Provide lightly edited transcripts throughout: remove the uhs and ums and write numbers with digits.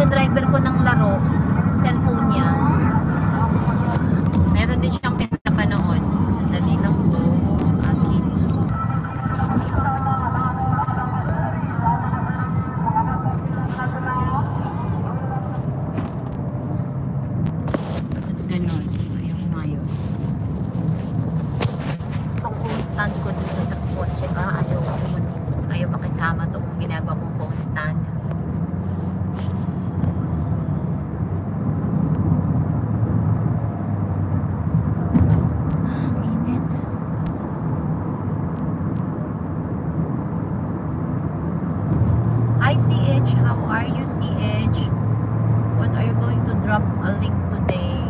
yung driver ko ng laro sa cellphone niya. Meron din siyang pinapanood. Sandali lang po. Akin. Ganon. Ayaw ko ngayon. Itong phone stand ko dito sa kotse ba? Ayaw makisama itong ginagawa kong phone stand. Hi CH, how are you CH? What are you going to drop a link today?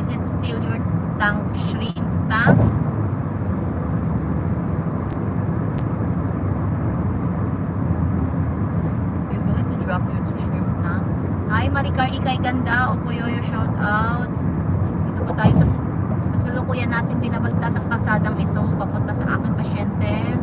Is it still your tank shrimp tank? You're going to drop your shrimp tank? Hi Maricar Ikay Ganda, Okoyoyo shout out. Dito po tayo sa kasalukuyan natin binabagtas ang kasadang ito papunta sa aking pasyente.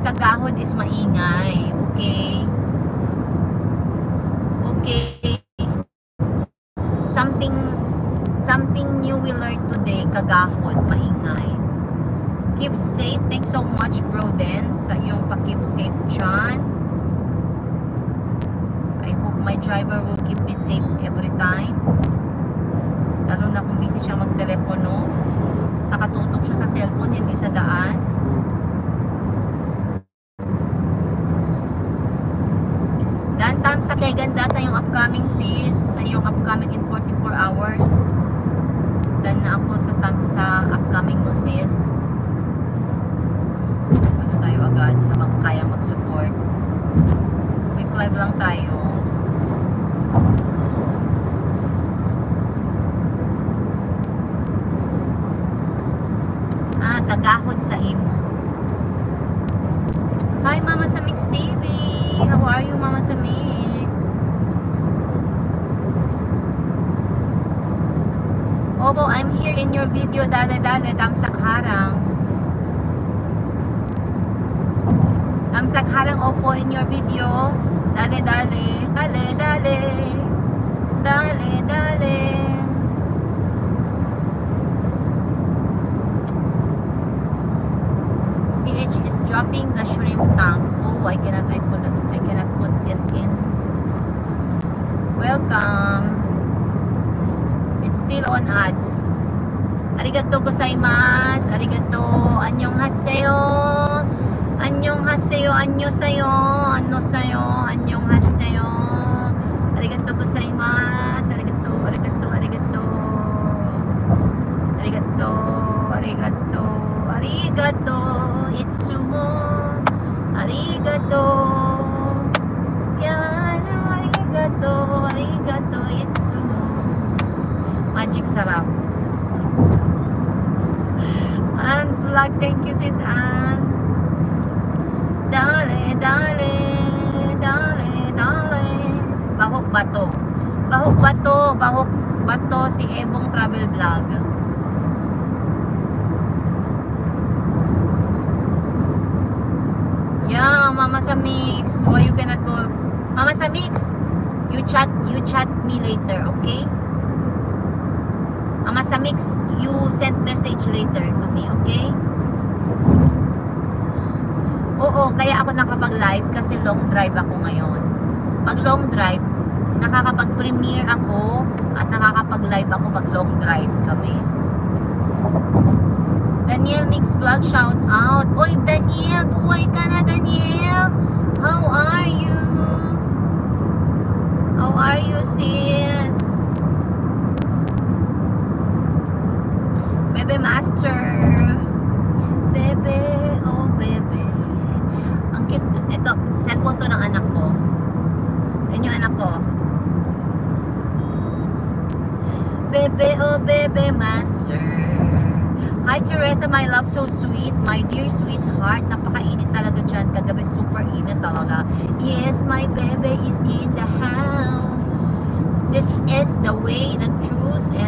Kagahod is maingay. Okay? Okay. Something new we learned today. Kagahod, maingay. Keep safe. Thanks so much, bro, Den, sa iyong pa-keep safe dyan. I hope my driver will keep me safe every time. Lalo na kung busy siya magtelepono. Nakatutok siya sa cellphone, hindi sa daan. Dan tam sa kay ganda sa yung upcoming sis, sa yung upcoming in 44 hours. Dan na ako sa tam sa upcoming mo sis. Ano tayo agad habang kaya mag-support. Quick live lang tayo. Kagahod sa imo. Hi Mama sa Mix TV. How are you, Mama sa Mix? Opo, I'm here in your video. Dale, damsak harang. Damsak harang, opo, in your video. Dale. CH is dropping the shrimp tank. Oh, I cannot put it in. Welcome. It's still on ads. Arigato gozaimasu. Arigato. Annyeonghaseyo. Annyeonghaseyo. Annyeonghaseyo. Annyeonghaseyo. Annyeonghaseyo. Arigato gozaimasu. Arigato. Arigato. Itsumo. Arigato. Arigato. Itsumo. Magic sarap. Anne's vlog. Thank you, sis Anne. Dale. Bahok bato si Ebong Travel Vlog. Yeah, Mama sa Mix. Why you cannot go? Mama sa Mix, you chat me later, okay? Mama sa Mix, you send message later to me, okay? Oo, kaya ako nakapag-live kasi long drive ako ngayon. Pag long drive, nakakapag-premiere ako at nakakapag-live ako pag long drive kami. Daniel Mix Vlog, shout out. Oy, Daniel, buhay ka na, Daniel. How are you? How are you, sis? Bebe Master. Bebe, oh bebe. Ang cute. Ito, cellphone to ng anak ko. Yan yung anak ko. Bebe, oh bebe Master. Hi Teresa, my love, so sweet. My dear sweetheart, napakainit talaga dyan. Kagabi super init talaga. Yes, my baby is in the house. This is the way, the truth, and